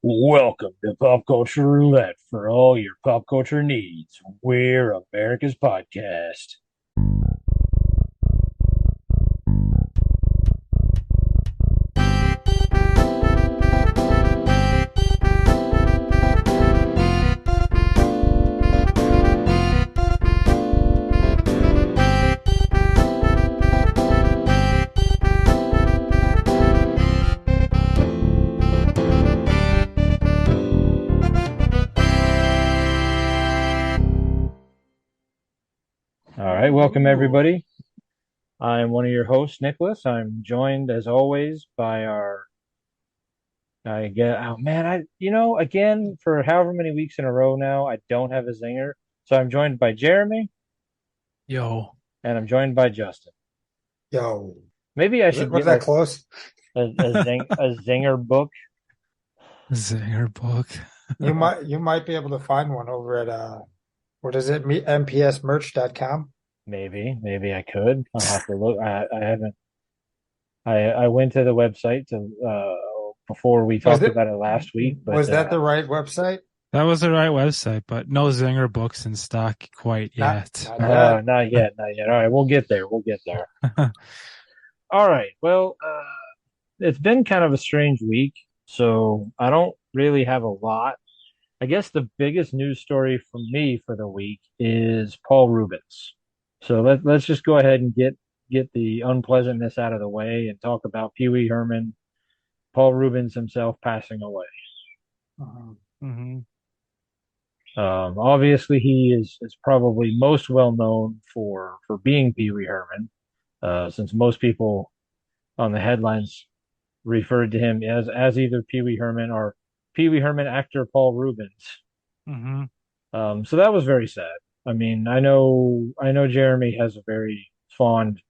Welcome to Pop Culture Roulette for all your pop culture needs. We're America's podcast. All right, welcome everybody. I'm one of your hosts, Nicholas. I'm joined as always by our I get oh man, again for however many weeks in a row now, I don't have a zinger. So I'm joined by Jeremy Yo, and I'm joined by Justin. Yo, Maybe I should was get that close? a zinger book. Zinger book. You might be able to find one over at what is it? mpsmerch.com. Maybe I could. I'll have to look. I haven't. I went to the website to before we Was talked it about it last week, but was that the right website? That was the right website, but no Zinger books in stock quite Not yet. not yet. not yet, not yet. All right, we'll get there. We'll get there. All right. Well, it's been kind of a strange week, so I don't really have a lot. I guess the biggest news story for me for the week is Paul Rubens. So let's just go ahead and get the unpleasantness out of the way and talk about Pee Wee Herman, Paul Rubens himself passing away. Mhm. hmm Obviously, he is probably most well known for being Pee Wee Herman, since most people on the headlines referred to him as either Pee Wee Herman or Pee Wee Herman actor Paul Rubens. hmm So that was very sad. I mean, I know Jeremy has a very fond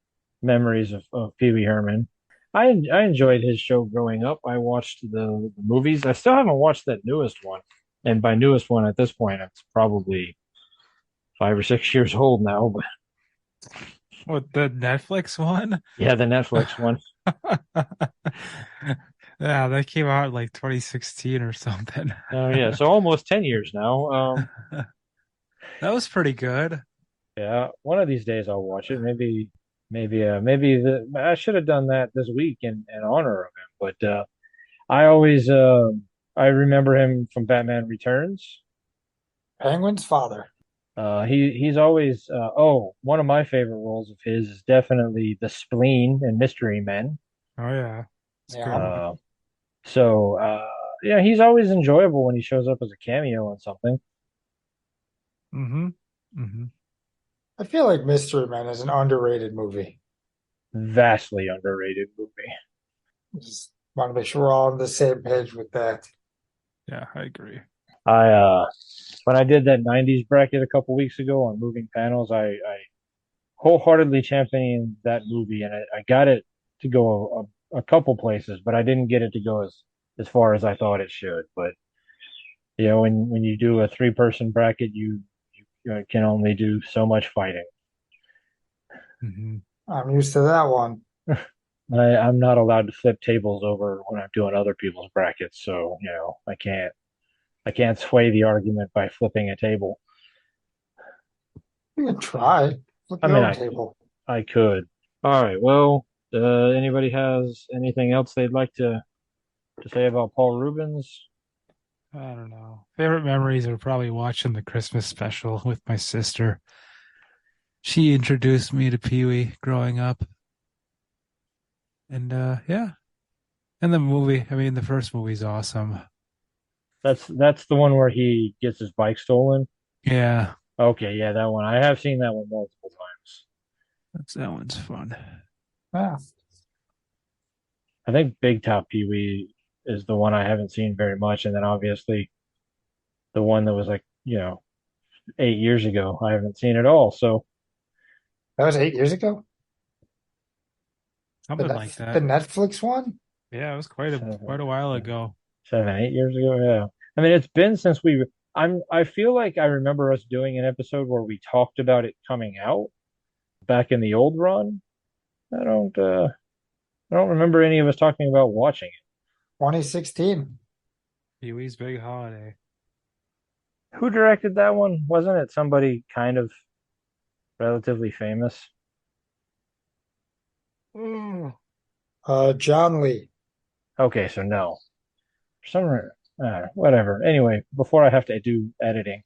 memories of Pee Wee Herman. I enjoyed his show growing up. I watched the movies. I still haven't watched that newest one. And by newest one at this point, it's probably 5 or 6 years old now. But What, the Netflix one? yeah, the Netflix one. Yeah, that came out in like 2016 or something. Oh yeah, so almost 10 years now. That was pretty good. Yeah, one of these days I'll watch it. Maybe I should have done that this week in honor of him. But I always I remember him from Batman Returns. Penguin's father. He's always one of my favorite roles of his is definitely the Spleen and Mystery Men. Oh yeah, it's Yeah. good. Uh, so yeah, he's always enjoyable when he shows up as a cameo on something. hmm hmm I feel like Mystery Men is an underrated movie. Vastly underrated movie. Just want to make sure we're all on the same page with that. Yeah, I agree. I when I did that 90s bracket a couple weeks ago on moving panels, I wholeheartedly championed that movie and I got it to go a couple places, but I didn't get it to go as far as I thought it should. But when you do a three-person bracket, you can only do so much fighting. hmm I'm used to that one. I'm not allowed to flip tables over when I'm doing other people's brackets, so I can't sway the argument by flipping a table. You can try. Flip I your mean, own I table. I could. All right. Well, anybody has anything else they'd like to say about Paul Rubens? I don't know. Favorite memories are probably watching the Christmas special with my sister. She introduced me to Pee Wee growing up. And yeah. And the movie, I mean, the first movie's awesome. That's the one where he gets his bike stolen. Yeah, Okay, yeah, that one. I have seen that one multiple times. that one's fun. Yeah. I think Big Top Pee Wee is the one I haven't seen very much, and then obviously the one that was like 8 years ago. I haven't seen it all. So That was 8 years ago. The, Something Net- like the that. Netflix one? Yeah, it was quite seven, a while ago. 7, 8 years ago. Yeah. I mean, it's been since I feel like I remember us doing an episode where we talked about it coming out back in the old run. I don't I don't remember any of us talking about watching 2016. Pee-wee's Big Holiday. Who directed that one? Wasn't it somebody kind of relatively famous? Oh. John Lee. Okay, so no. For some whatever. Anyway, before I have to do editing.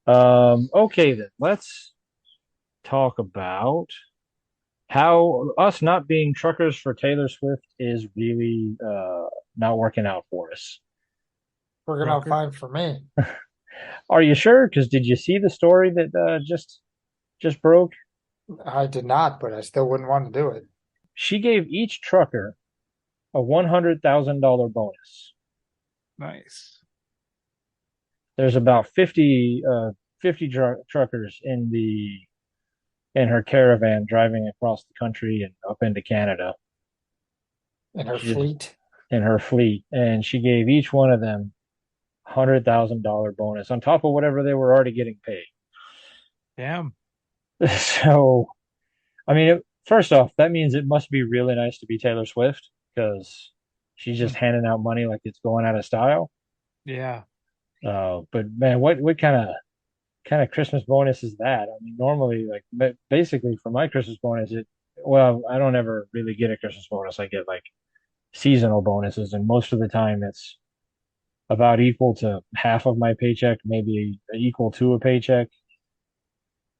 Okay then, let's talk about how us not being truckers for Taylor Swift is really not working out for us. Working out Trucker? fine for me. Are you sure? Because did you see the story that just broke? I did not, but I still wouldn't want to do it. She gave each trucker a $100,000 bonus. Nice. There's about 50 truckers in her caravan driving across the country and up into Canada. In her She just fleet. in her fleet, and she gave each one of them $100,000 bonus on top of whatever they were already getting paid. Damn. So, I mean, first off, that means it must be really nice to be Taylor Swift because she's just handing out money like it's going out of style. Yeah. But man, what kind of Christmas bonus is that? I mean, normally, like basically for my Christmas bonus, well, I don't ever really get a Christmas bonus. I get like seasonal bonuses, and most of the time it's about equal to half of my paycheck, maybe equal to a paycheck.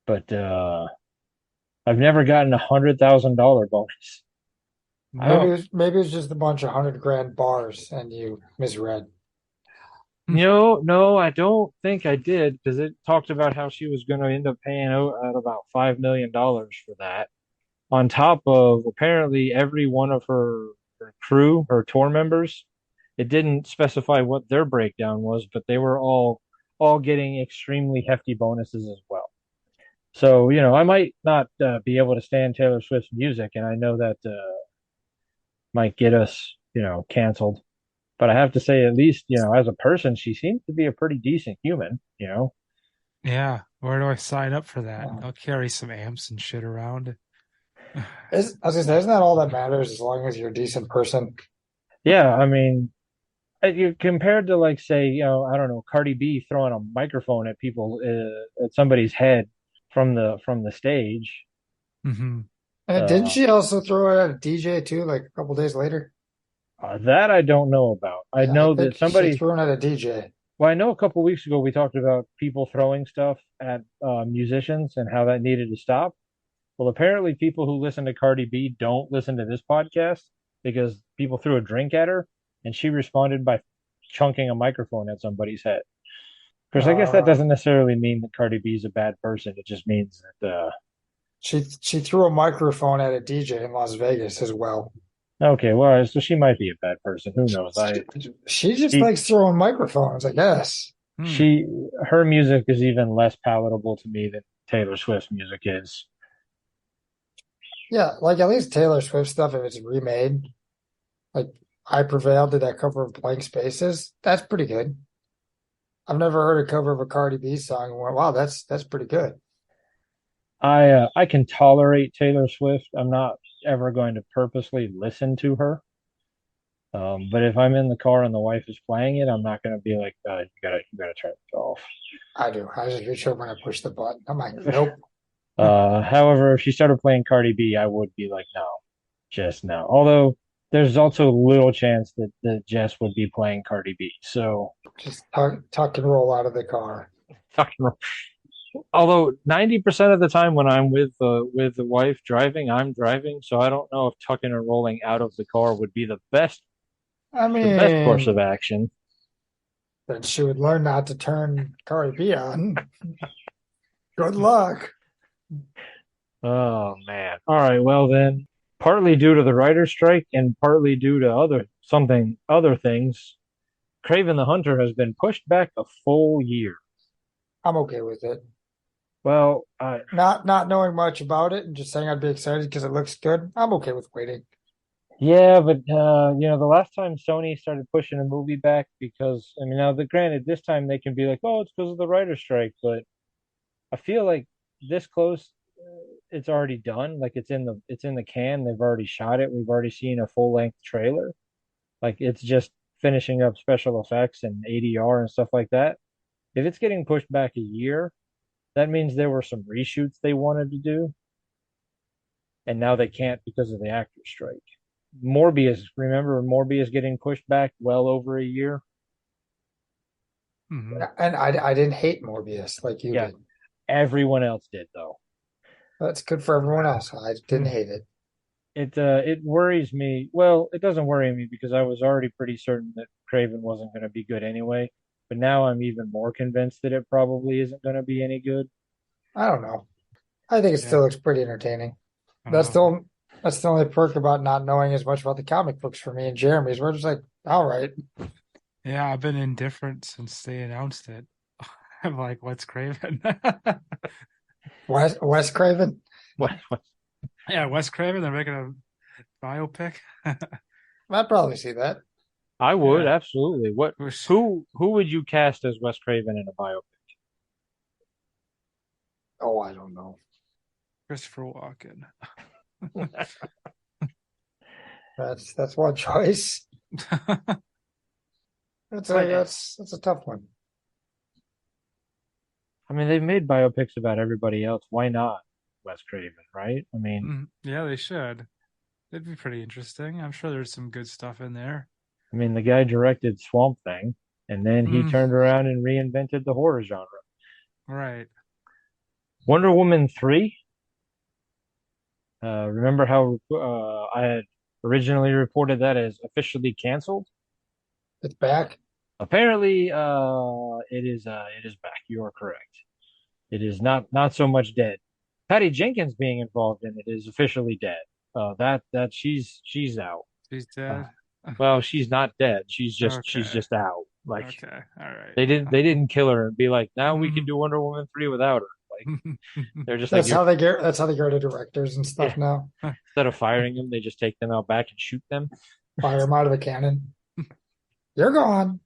But I've never gotten $100,000 bonus. I Maybe don't, maybe it's just a bunch of 100 grand bars and you misread. no, I don't think I did because it talked about how she was going to end up paying out at about $5 million for that. On top of apparently every one of her crew, her tour members, it didn't specify what their breakdown was, but they were all getting extremely hefty bonuses as well. So, I might not be able to stand Taylor Swift's music, and I know that might get us, canceled. But I have to say, at least, as a person, she seems to be a pretty decent human. Yeah. Where do I sign up for that? Uh, I'll carry some amps and shit around. I was gonna say, isn't that all that matters as long as you're a decent person? Yeah, I mean, you compared to like say, I don't know, Cardi B throwing a microphone at people at somebody's head from the stage. Hmm. And didn't Uh, she also throw it at a DJ too, like a couple days later? that I don't know about. I Yeah, I know think that she somebody. threw it at a DJ. Well, I know a couple weeks ago we talked about people throwing stuff at musicians and how that needed to stop. Well, apparently people who listen to Cardi B don't listen to this podcast because people threw a drink at her and she responded by chunking a microphone at somebody's head. Of course, I guess that Uh, doesn't necessarily mean that Cardi B is a bad person. It just means that, she threw a microphone at a DJ in Las Vegas as well. okay, well, so she might be a bad person. Who knows? She just She, likes throwing microphones, I guess. Hmm. she, her music is even less palatable to me than Taylor Swift's music is. Yeah, like at least Taylor Swift stuff, if it's remade, like I Prevailed did that cover of Blank Spaces, that's pretty good. I've never heard a cover of a Cardi B song and went, wow, that's pretty good. I can tolerate Taylor Swift. I'm not ever going to purposely listen to her. But if I'm in the car and the wife is playing it, I'm not going to be like, you gotta turn it off. I do. I just reach over and I push the button. I'm like, nope. However, if she started playing Cardi B, I would be like, no, just no. Although there's also little chance that Jess would be playing Cardi B. So, Just tuck and roll out of the car. although 90% of the time when I'm with the wife driving, I'm driving. So I don't know if tucking and rolling out of the car would be I the best course mean, of action. that she would learn not to turn Cardi B on. Good luck. Oh man. All right. Well then, partly due to the writer's strike and partly due to other things, Craven the Hunter has been pushed back a full year. I'm okay with it. Well, Not knowing much about it and just saying I'd be excited because it looks good. I'm okay with waiting. yeah, but the last time Sony started pushing a movie back because I mean, now the granted, this time they can be like, oh, it's because of the writer's strike, but I feel like this close, it's already done. Like it's in the can. They've already shot it. We've already seen a full length trailer. Like it's just finishing up special effects and ADR and stuff like that. If it's getting pushed back a year, that means there were some reshoots they wanted to do, and now they can't because of the actor strike. Morbius, remember Morbius getting pushed back well over a year? Hmm. And I didn't hate Morbius like you Yeah, did. everyone else did though. That's good for everyone else. I didn't Hmm. hate it. It worries me. Well, it doesn't worry me because I was already pretty certain that Craven wasn't going to be good anyway. But now I'm even more convinced that it probably isn't going to be any good. I don't know. I think it Yeah, still looks pretty entertaining. I don't That's know. the only, that's the only perk about not knowing as much about the comic books for me and Jeremy's. We're just like, all right, Yeah, I've been indifferent since they announced it. I'm like, what's Craven? Wes Craven. What? Yeah, Wes Craven. They're making a biopic. I'd probably see that. I would Yeah, absolutely. What? wish Who would you cast as Wes Craven in a biopic? Oh, I don't know. Christopher Walken. That's one choice. But That's a tough one. I mean, they've made biopics about everybody else. Why not Wes Craven, right? I mean, Yeah, they should. It'd be pretty interesting. I'm sure there's some good stuff in there. the guy directed Swamp Thing, and then he Mm, turned around and reinvented the horror genre. right. Wonder Woman 3. Remember how I had originally reported that as officially canceled? It's back. Apparently, it is back. You are correct. It is not so much dead. Patty Jenkins being involved in it is officially dead. That she's out. She's Uh, dead. well, she's not dead. She's Okay. just out. Like Okay. All right. they didn't kill her and be like, now we can do Wonder Woman 3 without her. Like they're just like you're That's how they go to directors and yeah. stuff now. Instead of firing them, they just take them out back and shoot them. Fire them out of the cannon. You're gone.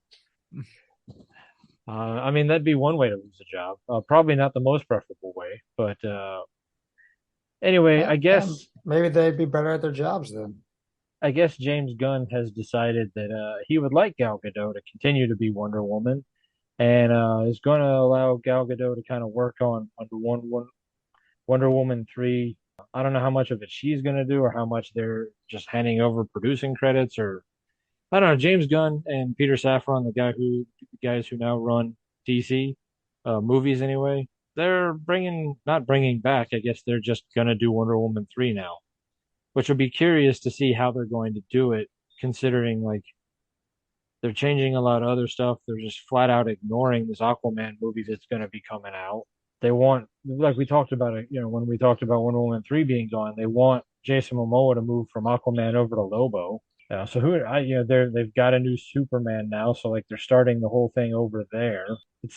I mean, that'd be one way to lose a job. Probably not the most preferable way, but anyway, Maybe they'd be better at their jobs then. I guess James Gunn has decided that he would like Gal Gadot to continue to be Wonder Woman, and is going to allow Gal Gadot to kind of work on Wonder Woman 3. I don't know how much of it she's going to do, or how much they're just handing over producing credits, or I don't know. James Gunn and Peter Safran, the guys who now run DC movies anyway, they're not bringing back. I guess they're just gonna do Wonder Woman 3 now, which will be curious to see how they're going to do it, considering like they're changing a lot of other stuff. They're just flat out ignoring this Aquaman movie that's going to be coming out. They want, like we talked about it, when we talked about Wonder Woman 3 being gone, they want Jason Momoa to move from Aquaman over to Lobo. So they've got a new Superman now, so like they're starting the whole thing over there.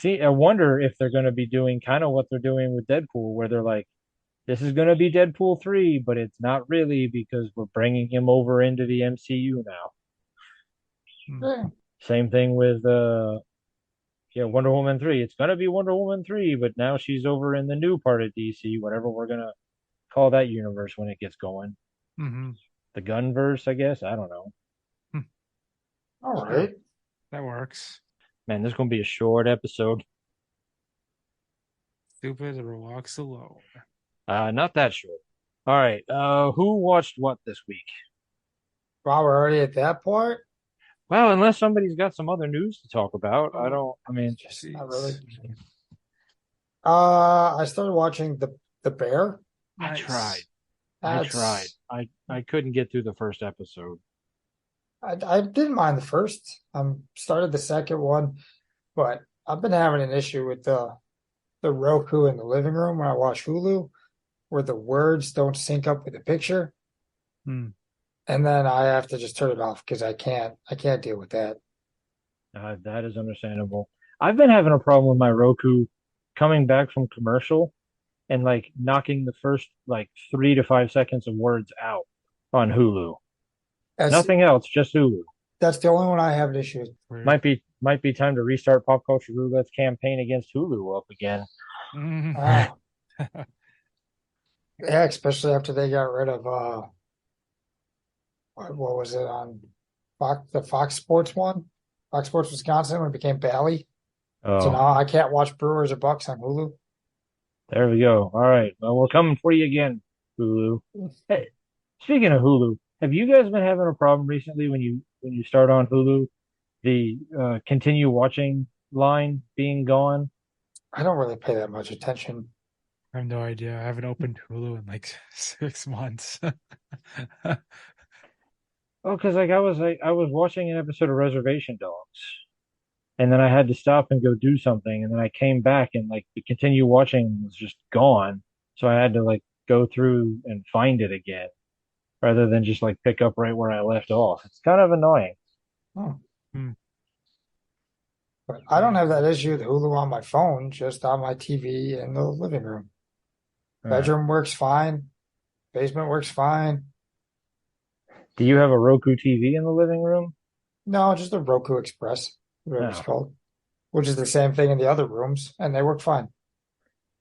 I wonder if they're going to be doing kind of what they're doing with Deadpool, where they're like, this is going to be Deadpool 3, but it's not really because we're bringing him over into the MCU now. Yeah. Same thing with Wonder Woman 3. It's gonna be Wonder Woman 3, but now she's over in the new part of DC, whatever we're gonna call that universe when it gets going. Hmm. The Gunverse, I guess. I don't know. All Sure. right. That works. Man, this is gonna be a short episode. Stupid or walks alone. Not that short. All right. Who watched what this week? Wow, we're already at that point. Well, unless somebody's got some other news to talk about, I Oh, don't. I mean, Just not really. jeez. I started watching the Bear. I Nice. tried. I That's tried. I couldn't get through the first episode. I didn't mind the first. Started the second one, but I've been having an issue with the Roku in the living room when I watch Hulu, where the words don't sync up with the picture, Hmm. and then I have to just turn it off because I can't deal with that. That is understandable. I've been having a problem with my Roku coming back from commercial and like knocking the first like 3 to 5 seconds of words out on Hulu. That's Nothing else, just Hulu. that's the only one I have an issue with. Weird. Might be time to restart Pop Culture Roulette's campaign against Hulu up again. Mhm. Ah, yeah, especially after they got rid of what was it on The Fox Sports one, Fox Sports Wisconsin when it became Bally. So Oh, now I can't watch Brewers or Bucks on Hulu. there we go. All right. Well, we're coming for you again, Hulu. Hey, speaking of Hulu, have you guys been having a problem recently when you start on Hulu, the continue watching line being gone? I don't really pay that much attention. I have no idea. I haven't opened Hulu in like 6 months. Oh, because like I was watching an episode of Reservation Dogs, and then I had to stop and go do something, and then I came back and like the continue watching was just gone, so I had to like go through and find it again rather than just like pick up right where I left off. It's kind of annoying. Hmm. Hmm. But I don't Yeah. have that issue with Hulu on my phone, just on my TV in the living room. Uh, Bedroom works fine. Basement works fine. do you have a Roku TV in the living room? No, just a Roku Express, whatever it's No, called, which is the same thing in the other rooms, and they work fine.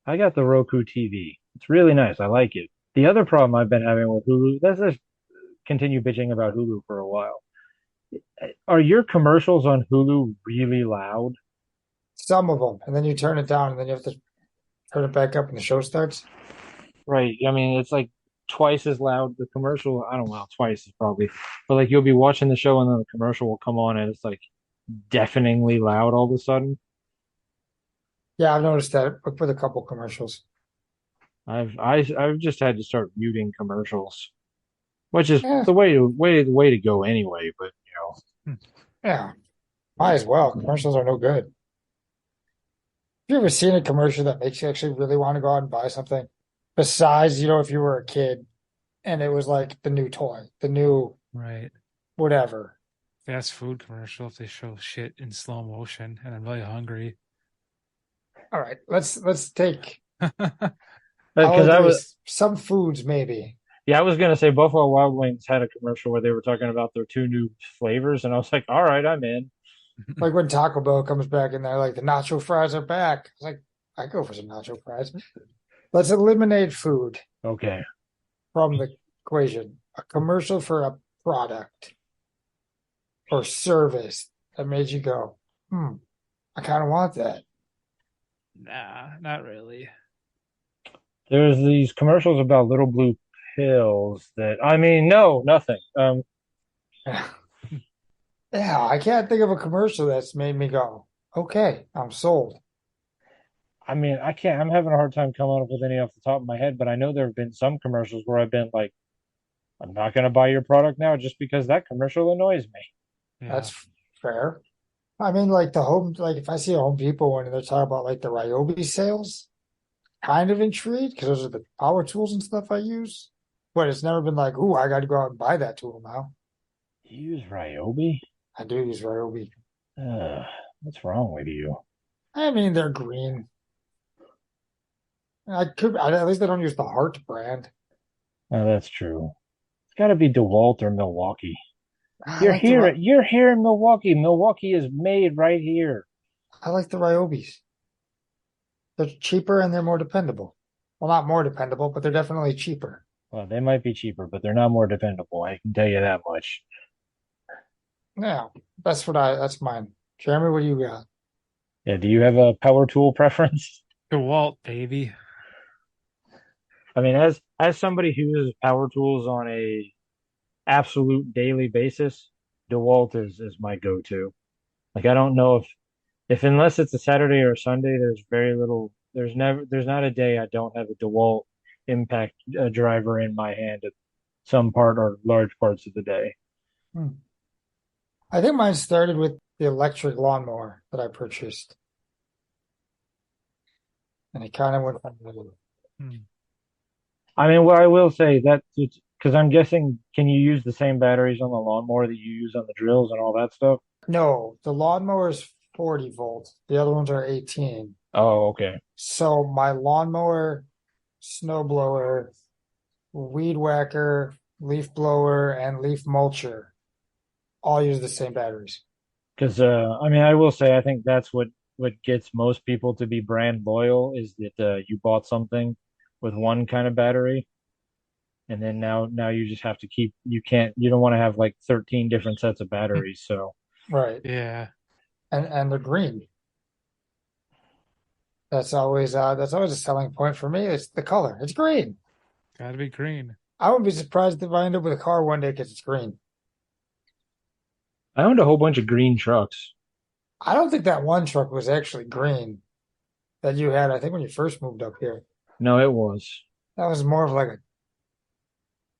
I got the Roku TV. It's really nice. I like it. The other problem I've been having with Hulu, let's just continue bitching about Hulu for a while. Are your commercials on Hulu really loud? Some of them, and then you turn it down, and then you have to turn it back up when the show starts. Right. I mean, it's like twice as loud. The commercial, I don't know, twice is probably, but like you'll be watching the show and then the commercial will come on and it's like deafeningly loud all of a sudden. Yeah, I've noticed that with a couple commercials. I've just had to start muting commercials, which is Yeah, the way to go anyway. But Hmm. yeah, might as well. Commercials are no good. Have you ever seen a commercial that makes you actually really want to go out and buy something? Besides, if you were a kid and it was like the new toy, the new Right. whatever. Fast food commercial if they show shit in slow motion and I'm really hungry. All right, let's take. I'll because agree. Some foods maybe. I was gonna say Buffalo Wild Wings had a commercial where they were talking about their two new flavors, and I was like, all right, I'm in. Like when Taco Bell comes back and they're like the nacho fries are back. It's like I go for some nacho fries. Let's eliminate food Okay. from the equation. A commercial for a product or service that made you go, I kind of want that. Nah, not really. There's these commercials about little blue pills that I mean, no, nothing. Yeah, I can't think of a commercial that's made me go, okay, I'm sold. I mean, I can't. I'm having a hard time coming up with any off the top of my head, but I know there have been some commercials where I've been like, I'm not going to buy your product now just because that commercial annoys me. Yeah. That's fair. I mean, like like if I see a Home Depot one and they're talking about like the Ryobi sales, kind of intrigued because those are the power tools and stuff I use. But it's never been like, ooh, I got to go out and buy that tool now. You use Ryobi? I do use Ryobi. Uh, what's wrong with you? I mean, they're green. At least they don't use the Heart brand. Oh, that's true. It's got to be DeWalt or Milwaukee. I like You're here in Milwaukee. Milwaukee is made right here. I like the Ryobis. They're cheaper and they're more dependable. Well, not more dependable, but they're definitely cheaper. Well, they might be cheaper, but they're not more dependable. I can tell you that much. Yeah, that's mine. Jeremy, what do you got? Yeah, do you have a power tool preference? DeWalt, baby. I mean, as somebody who uses power tools on a absolute daily basis, DeWalt is my go-to. Like I don't know if unless it's a Saturday or a Sunday, there's not a day I don't have a DeWalt impact driver in my hand at some part or large parts of the day. Hmm. I think mine started with the electric lawnmower that I purchased, and it kind of went from there. Hmm. I mean, what I will say that because I'm guessing, can you use the same batteries on the lawnmower that you use on the drills and all that stuff? No, the lawnmower is 40 volts. The other ones are 18. Oh, okay. So my lawnmower, snow blower, weed whacker, leaf blower, and leaf mulcher all use the same batteries. Because I mean, I will say, I think that's what gets most people to be brand loyal is that you bought something with one kind of battery. and then now you just have to keep you don't want to have like 13 different sets of batteries. So Right. Yeah, And they're green. That's always a selling point for me. It's the color. It's green. gotta be green. I wouldn't be surprised if I end up with a car one day because it's green. I owned a whole bunch of green trucks. I don't think that one truck was actually green that you had, I think when you first moved up here. No, it was. That was more of like a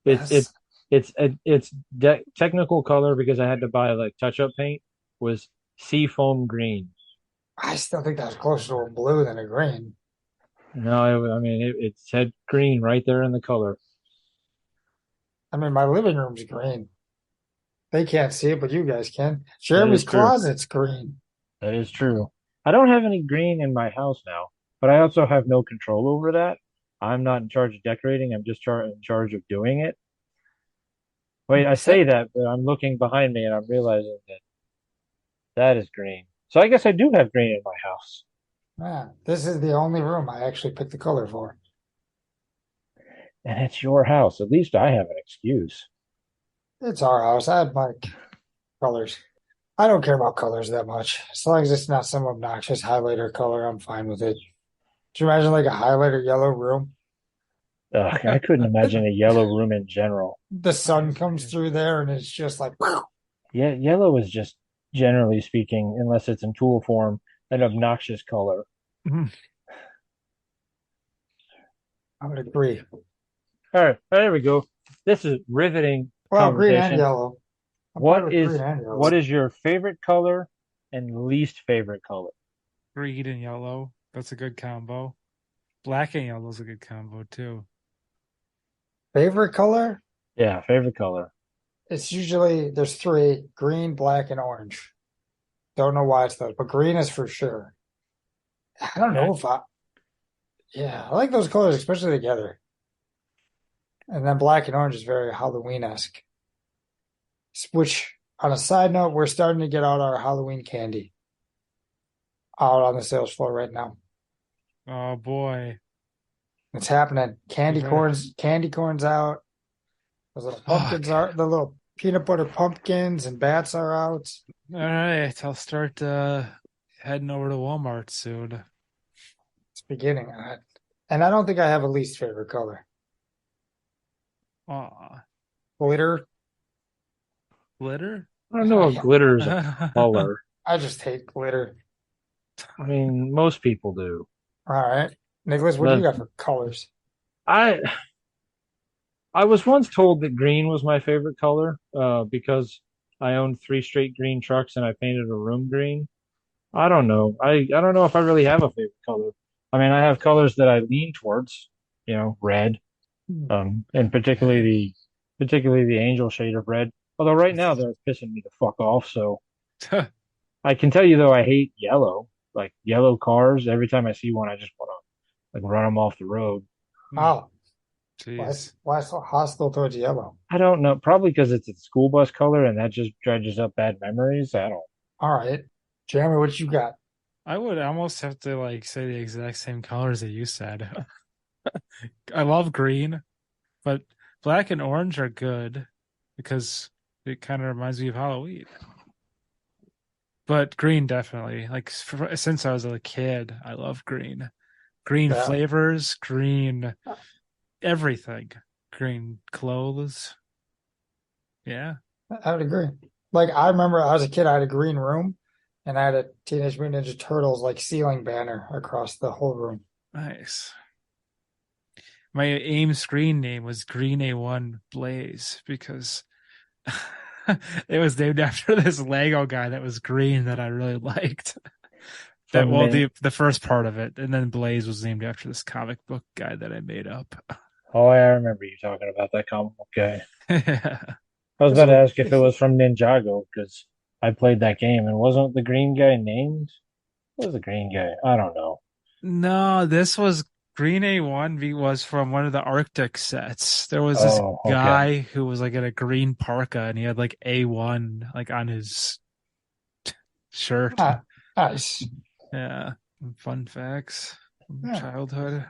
It's it that's it's technical color because I had to buy like touch-up paint was seafoam green. I still think that was closer to a blue than a green. No, I mean it said green right there in the color. I mean, my living room's green. They can't see it, but you guys can. That is Jeremy's true. closet's green. That is true. I don't have any green in my house now, but I also have no control over that. I'm not in charge of decorating. I'm just in charge of doing it. Wait, I Set. say that, but I'm looking behind me and I'm realizing that that is green. So I guess I do have green in my house. Man, this is the only room I actually picked the color for. And it's your house. At least I have an excuse. It's our house. I had my colors. I don't care about colors that much. As long as it's not some obnoxious highlighter color, I'm fine with it. Do you imagine like a highlighter yellow room? Ugh, I couldn't imagine a yellow room in general. The sun comes through there and it's just like, Yeah, yellow is just, generally speaking, unless it's in tool form, an obnoxious color. I would agree. All right, there we go. This is riveting Well, green and conversation. yellow. I'm fine with green and What yellow. is your favorite color and least favorite color? Green and yellow. That's a good combo. Black and yellow's a good combo too. Favorite color? Yeah, favorite color. It's usually there's three: green, black, and orange. Don't know why it's those, but green is for sure. I don't know if I, yeah, I like those colors, especially together. And then black and orange is very Halloween-esque. Which, on a side note, we're starting to get out our Halloween candy out on the sales floor right now. Oh boy. It's happening. Better- Candy corns out. Those little pumpkins Fuck. are the little peanut butter pumpkins and bats are out. All right, I'll start heading over to Walmart soon. It's beginning. And I don't think I have a least favorite color. Aw. Glitter. Glitter? I don't know if glitter is a color. I just hate glitter. I mean, most people do. All right. Nicholas, what do you got for colors? I I was once told that green was my favorite color, because I owned three straight green trucks and I painted a room green. I don't know. I don't know if I really have a favorite color. I mean, I have colors that I lean towards, red, and particularly the angel shade of red. Although right now they're pissing me the fuck off. So I can tell you though, I hate yellow. Like yellow cars. Every time I see one, I just want to like run them off the road. Oh, Jeez. why so hostile towards yellow? I don't know. Probably because it's a school bus color and that just dredges up bad memories. I don't. All right. Jeremy, what you got? I would almost have to like say the exact same colors that you said. I love green, but black and orange are good because it kind of reminds me of Halloween. But green definitely. Like since I was a kid, I love green. Green Yeah, flavors, green everything. Green clothes. Yeah. I would agree. Like I remember I was a kid, I had a green room and I had a Teenage Mutant Ninja Turtles like ceiling banner across the whole room. Nice. My AIM screen name was Green A1 Blaze because it was named after this Lego guy that was green that I really liked. That From well, Nin- the first part of it, and then Blaze was named after this comic book guy that I made up. Oh, I remember you talking about that comic book guy. Yeah. I was about to So ask if it was from Ninjago because I played that game and wasn't the green guy named? What was the green guy? I don't know. No, this was Green A1 was from one of the Arctic sets. There was this Oh, okay. guy who was like in a green parka and he had like A1 like on his shirt. ah, nice. Yeah. Fun facts from Yeah. childhood.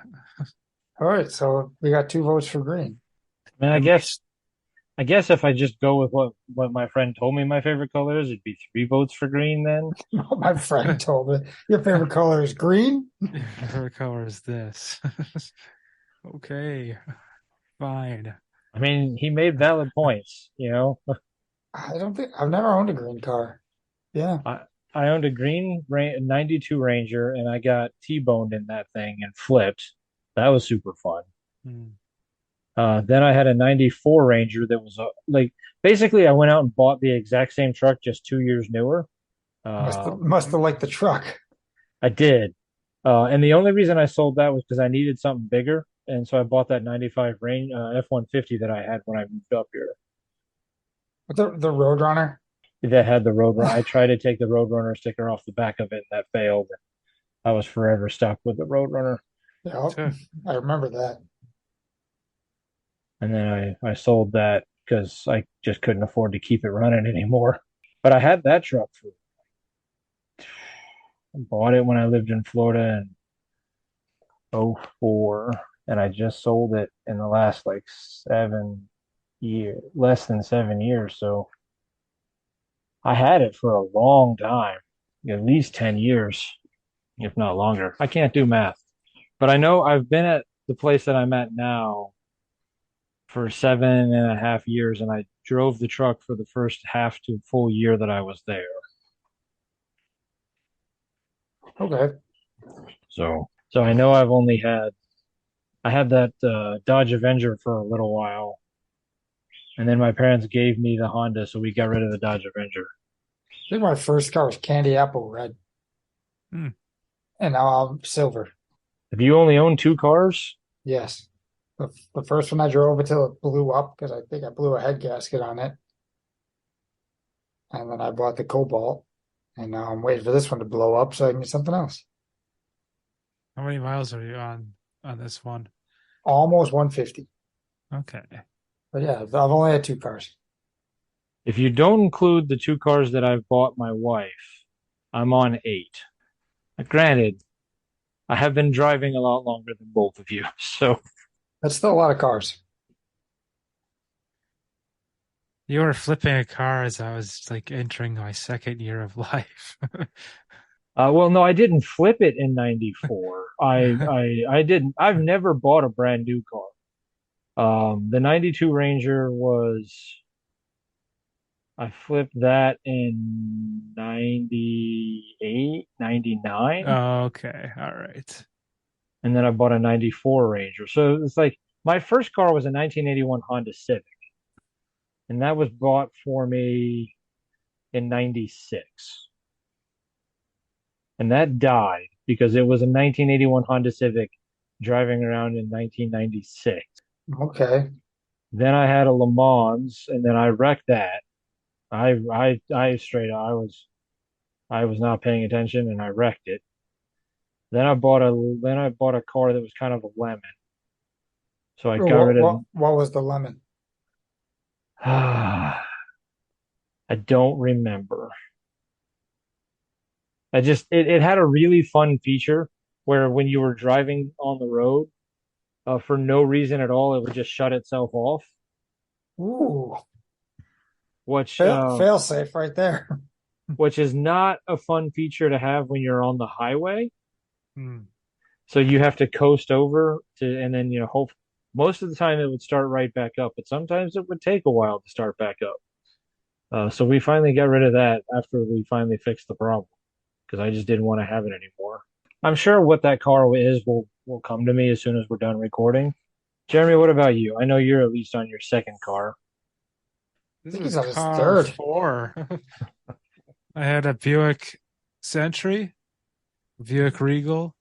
All right, so we got two votes for green. I mean, At least, I guess if I just go with what my friend told me my favorite color is, it'd be 3 votes for green then. My friend told me your favorite color is green. your favorite color is this. Okay, fine. I mean, he made valid points, you know. I don't think I've never owned a green car. Yeah. I I owned a green 92 Ranger and I got T-boned in that thing and flipped. That was super fun. Hmm. Then I had a 94 Ranger that was like basically I went out and bought the exact same truck just 2 years newer. Must have liked the truck. I did. And the only reason I sold that was because I needed something bigger. And so I bought that 95 range F-150 that I had when I moved up here The Roadrunner. that had the Roadrunner. I tried to take the Roadrunner sticker off the back of it and that failed. I was forever stuck with the Roadrunner. Yeah, So, I remember that. And then I sold that because I just couldn't afford to keep it running anymore. But I had that truck for I bought it when I lived in Florida in '04, and I just sold it in the last like 7 years, less than 7 years. So I had it for a long time, at least 10 years, if not longer. I can't do math, but I know I've been at the place that I'm at now for 7.5 years, and I drove the truck for the first half to full year that I was there. Okay. So I know I've only had I had that Dodge Avenger for a little while, and then my parents gave me the Honda, so we got rid of the Dodge Avenger. I think my first car was candy apple red, hmm. and now I'm silver. Have you only owned 2 cars? Yes. The first one I drove until it blew up because I think I blew a head gasket on it. And then I bought the Cobalt. And now I'm waiting for this one to blow up so I can get something else. How many miles are you on this one? Almost 150. Okay. But yeah, I've only had 2 cars. If you don't include the 2 cars that I've bought my wife, I'm on 8. Granted, I have been driving a lot longer than both of you, so That's still a lot of cars. You were flipping a car as I was like entering my second year of life. well, no, I didn't flip it in '94. I didn't. I've never bought a brand new car. The 92 Ranger was I flipped that in 98, 99, Oh, okay. All right. and then I bought a 94 Ranger. So it's like my first car was a 1981 Honda Civic, and that was bought for me in 96. And that died because it was a 1981 Honda Civic driving around in 1996. Okay. Then I had a Le Mans, and then I wrecked that. I straight I was not paying attention and I wrecked it. Then I bought a car that was kind of a lemon. So I got rid of What was the lemon? I don't remember. It had a really fun feature where when you were driving on the road, for no reason at all, it would just shut itself off, Ooh, which fail safe right there. which is not a fun feature to have when you're on the highway. Hmm. So you have to coast over to, and then hope most of the time it would start right back up, but sometimes it would take a while to start back up. So we finally got rid of that after we finally fixed the problem because I just didn't want to have it anymore. I'm sure what that car is will come to me as soon as we're done recording. Jeremy, what about you? I know you're at least on your second car. This think was he's on his car third. 4. I had a Buick Century, Buick Regal,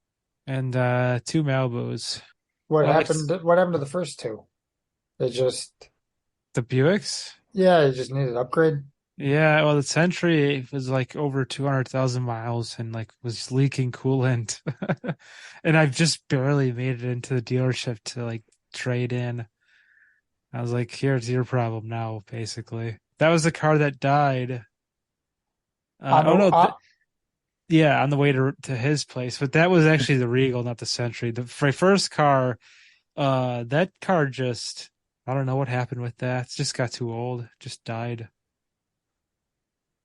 and 2 Malibus. What Well, happened? What happened to the first two? They just, the Buicks? yeah, you just needed an upgrade. Yeah, well, the Century was like over 200,000 miles and like was leaking coolant. And I've just barely made it into the dealership to like trade in. I was like, here's your problem now, basically. That was the car that died. On Oh the, no, yeah, on the way to his place. But that was actually the Regal, not the Century. The first car, that car just I don't know what happened with that. It just got too old, just died.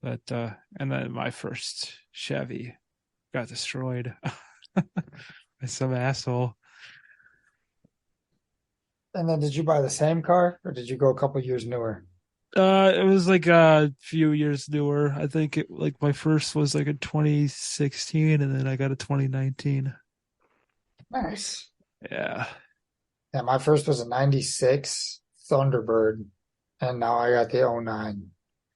But and then my first Chevy got destroyed by some asshole. And then did you buy the same car or did you go a couple years newer? It was like a few years newer. I think it like my first was like in 2016, and then I got a 2019. Nice. Yeah. Yeah, my first was a 96 Thunderbird, and now I got the '09.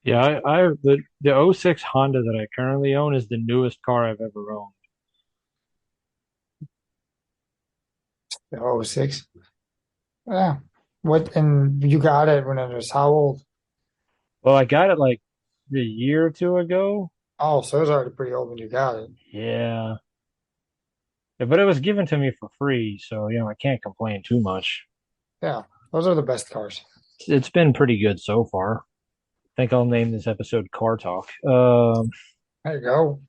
Yeah, the '06 Honda that I currently own is the newest car I've ever owned. The '06. Yeah. What, and you got it when it was how old? Well, I got it like a year or two ago. Oh, so it was already pretty old when you got it. Yeah. Yeah, but it was given to me for free, so I can't complain too much. Yeah, those are the best cars. It's been pretty good so far. I think I'll name this episode Car Talk. There you go.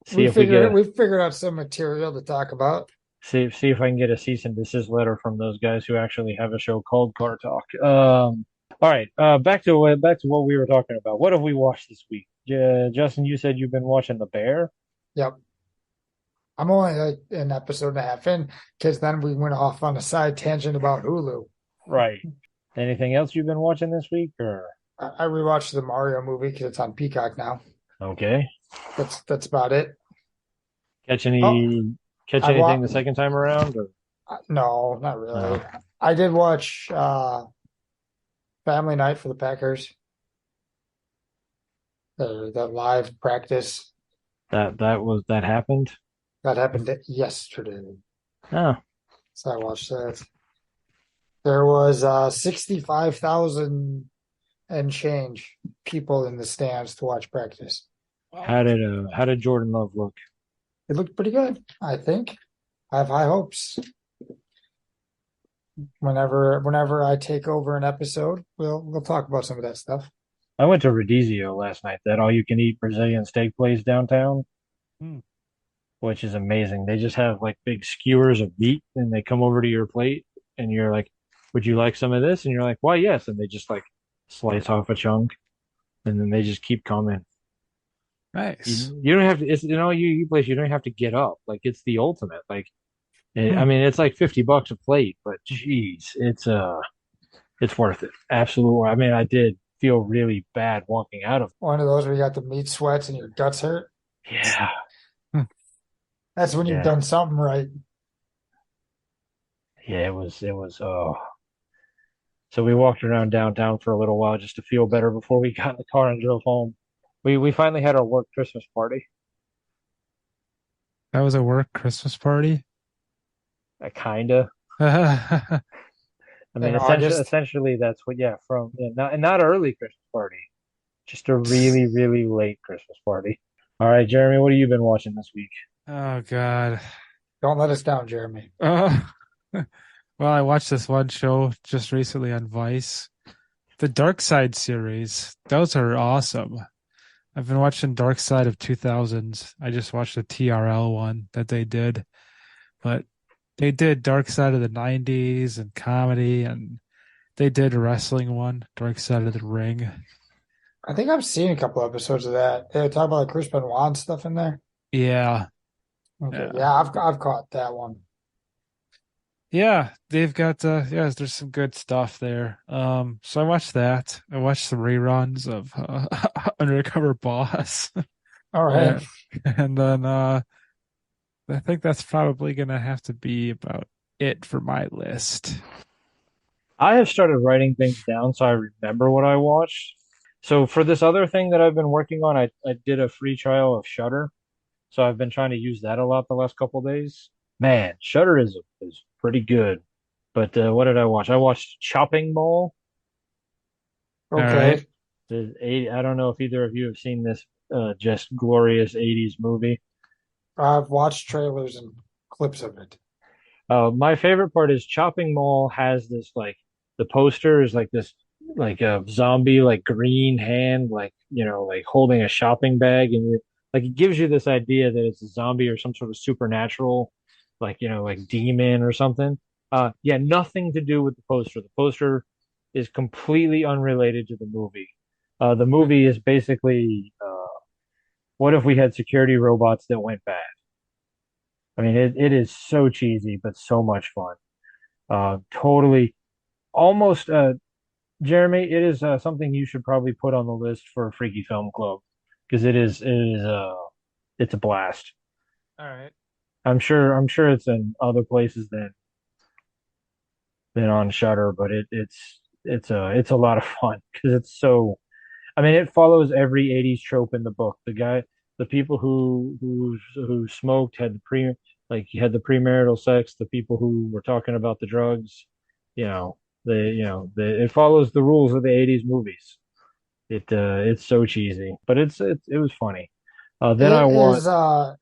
See if we get a We figured out some material to talk about. see if I can get a cease and desist letter from those guys who actually have a show called Car Talk. All right. Back to what we were talking about. What have we watched this week? Justin, you said you've been watching The Bear. Yep. I'm only like an episode and a half in because then we went off on a side tangent about Hulu. Right. Anything else you've been watching this week, or I rewatched the Mario movie because it's on Peacock now. okay? That's about it. Catch Oh, any catch I anything wa the second time around? Or no, not no? really. I did watch Family Night for the Packers. The live practice That happened. that happened yesterday. Oh, So I watched that. There was 65,000 and change people in the stands to watch practice. how did Jordan Love look? It looked pretty good, I think. I have high hopes. Whenever I take over an episode, we'll talk about some of that stuff. I went to Rodizio last night, that all you can eat Brazilian steak place downtown, Hmm. which is amazing. They just have like big skewers of meat and they come over to your plate and you're like, would you like some of this? And you're like, why, yes. And they just like slice off a chunk and then they just keep coming. Nice. You don't have to, it's, you place, you don't have to get up. Like it's the ultimate. Like, I Hmm. mean, it's like $50 a plate, but geez, it's worth it. Absolutely. I mean, I did feel really bad walking out of. One of those where you got the meat sweats and your guts hurt. Yeah. Hmm. That's when you've Yeah. done something right. Yeah, it was so we walked around downtown for a little while just to feel better before we got in the car and drove home. We finally had our work Christmas party. That was a work Christmas party. Kinda. Oh, I mean, In August. essentially that's what, yeah, from not early Christmas party, just a really, really late Christmas party. All right, Jeremy, what have you been watching this week? God. Don't let us down, Jeremy. Well, I watched this one show just recently on Vice, the Dark Side series. Those are awesome. I've been watching Dark Side of 2000s. I just watched the TRL one that they did, but they did Dark Side of the 90s and comedy, and they did a wrestling one, Dark Side of the Ring. I think I've seen a couple episodes of that. They talk about like Chris Benoit and stuff in there. Yeah, Okay, yeah, yeah, I've caught that one. yeah. They've got yeah. There's some good stuff there. So I watched that. I watched some reruns of Undercover Boss. All Yeah. right. And then I think that's probably gonna have to be about it for my list. I have started writing things down so I remember what I watched. So for this other thing that I've been working on, I did a free trial of Shudder. So I've been trying to use that a lot the last couple days. Man, Shudder is pretty good. But what did I watch? I watched Chopping Mall. All right. Okay. I don't know if either of you have seen this just glorious 80s movie. I've watched trailers and clips of it. My favorite part is Chopping Mall has this like the poster is like this like a zombie like green hand like like holding a shopping bag and like it gives you this idea that it's a zombie or some sort of supernatural like like demon or something. Yeah, nothing to do with the poster. The poster is completely unrelated to the movie. The movie is basically, what if we had security robots that went bad? I mean, it is so cheesy, but so much fun. Totally, almost, Jeremy, it is something you should probably put on the list for Freaky Film Club because it's a blast. All right. I'm sure it's in other places than on Shutter, but it's a lot of fun because it's so. I mean, it follows every '80s trope in the book. The people who smoked had you had the premarital sex. The people who were talking about the drugs, you know, it follows the rules of the '80s movies. It's so cheesy, but it was funny. Then I It watched.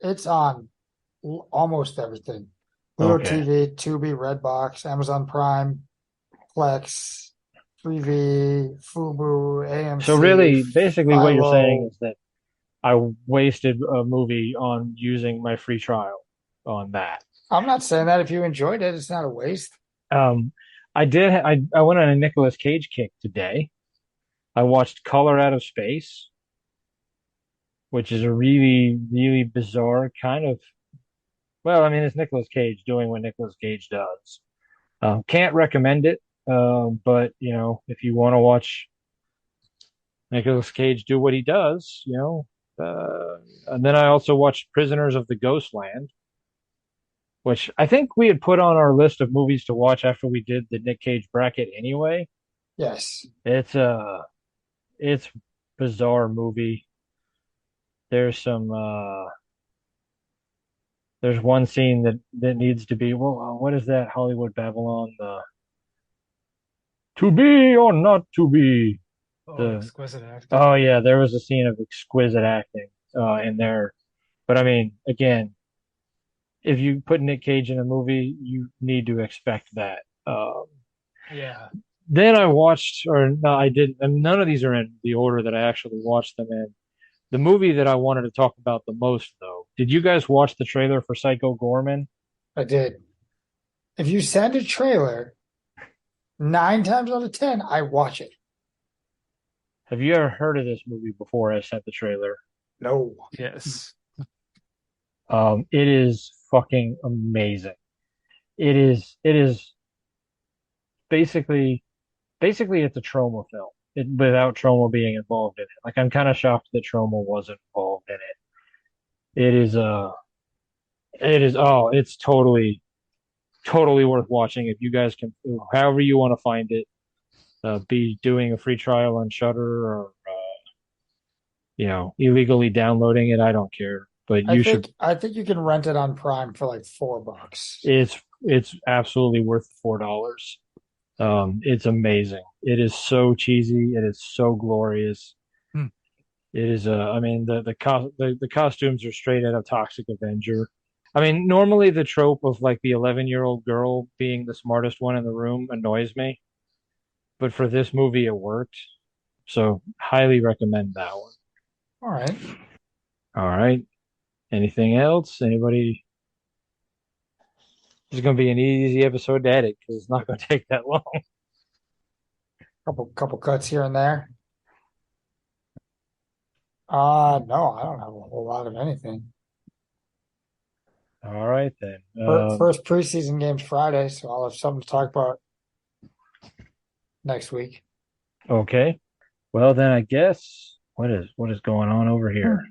is it's on almost everything. Pluto Okay, TV, Tubi, Redbox, Amazon Prime, Plex, Freevee, Fubu, so AMC, really, basically, what you're saying Philo. is that I wasted a movie on using my free trial on that. I'm not saying that if you enjoyed it, it's not a waste. Um, I went on a Nicolas Cage kick today. I watched Color Out of Space, which is a really, really bizarre kind of, well, I mean, it's Nicolas Cage doing what Nicolas Cage does. Can't recommend it, but if you want to watch Nicolas Cage do what he does, and then I also watched Prisoners of the Ghostland, which I think we had put on our list of movies to watch after we did the Nick Cage bracket anyway. Yes. It's bizarre movie. There's some there's one scene that needs to be, well, what is that Hollywood Babylon, the to be or not to be, Oh, the exquisite acting. oh yeah, there was a scene of exquisite acting in there. But I mean, again, if you put Nick Cage in a movie, you need to expect that. Yeah. Then I watched, or no, I didn't, and none of these are in the order that I actually watched them in. The movie that I wanted to talk about the most, though, did you guys watch the trailer for Psycho Gorman? I did. If you send a trailer, 9 times out of 10, I watch it. Have you ever heard of this movie before I sent the trailer? No. Yes. It is fucking amazing. It is basically it's a trauma film without trauma being involved in it. Like I'm kind of shocked that trauma wasn't involved in it. It's totally worth watching if you guys can, however you want to find it. Be doing a free trial on Shutter or illegally downloading it. I don't care, but I you should. think I think you can rent it on Prime for like $4. It's absolutely worth $4. It's amazing. It is so cheesy. It is so glorious. Hmm. It is. I mean, the costumes are straight out of Toxic Avenger. I mean, normally the trope of like the 11-year-old girl being the smartest one in the room annoys me, but for this movie, it worked. So, highly recommend that one. All right. All right. Anything else? Anybody? This is going to be an easy episode to edit because it's not going to take that long. Couple cuts here and there. No, I don't have a whole lot of anything. All right then. First preseason game's Friday, so I'll have something to talk about next week. Okay. Well, then I guess what is going on over here?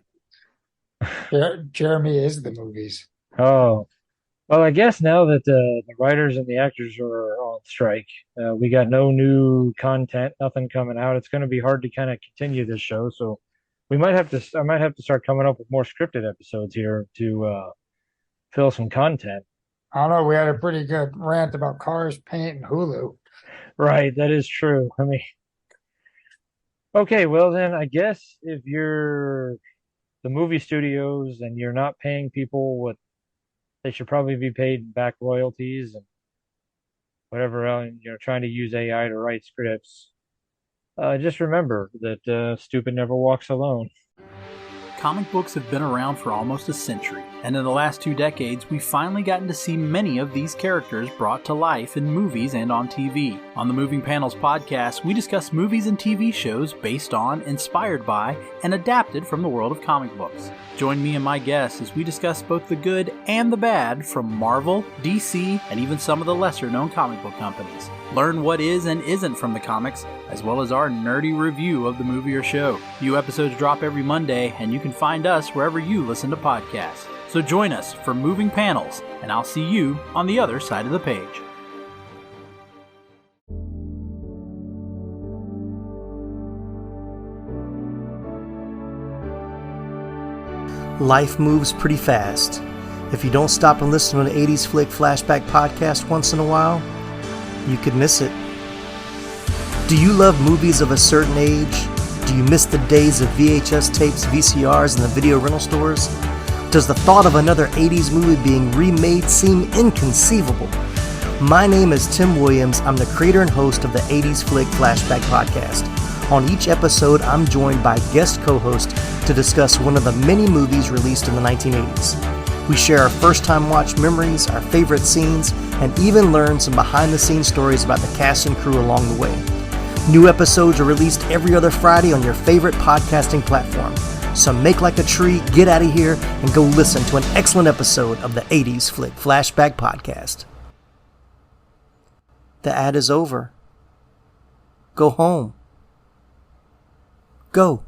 Jeremy is the movies. Oh, well, I guess now that the writers and the actors are on strike, we got no new content, nothing coming out. It's going to be hard to kind of continue this show, so I might have to start coming up with more scripted episodes here to fill some content. I don't know. We had a pretty good rant about cars, paint, and Hulu. Right, that is true. I mean, okay, well then I guess if you're the movie studios and you're not paying people what they should probably be paid back royalties and whatever else, trying to use AI to write scripts. Just remember that stupid never walks alone. Comic books have been around for almost a century. And in the last 2 decades, we've finally gotten to see many of these characters brought to life in movies and on TV. On the Moving Panels podcast, we discuss movies and TV shows based on, inspired by, and adapted from the world of comic books. Join me and my guests as we discuss both the good and the bad from Marvel, DC, and even some of the lesser-known comic book companies. Learn what is and isn't from the comics, as well as our nerdy review of the movie or show. New episodes drop every Monday, and you can find us wherever you listen to podcasts. So join us for Moving Panels, and I'll see you on the other side of the page. Life moves pretty fast. If you don't stop and listen to an 80s Flick Flashback podcast once in a while, you could miss it. Do you love movies of a certain age? Do you miss the days of VHS tapes, VCRs, and the video rental stores? Does the thought of another 80s movie being remade seem inconceivable? My name is Tim Williams. I'm the creator and host of the 80s Flick Flashback podcast. On each episode, I'm joined by guest co-hosts to discuss one of the many movies released in the 1980s. We share our first-time watch memories, our favorite scenes, and even learn some behind-the-scenes stories about the cast and crew along the way. New episodes are released every other Friday on your favorite podcasting platform. So make like a tree, get out of here, and go listen to an excellent episode of the 80s Flick Flashback podcast. The ad is over. Go home. Go.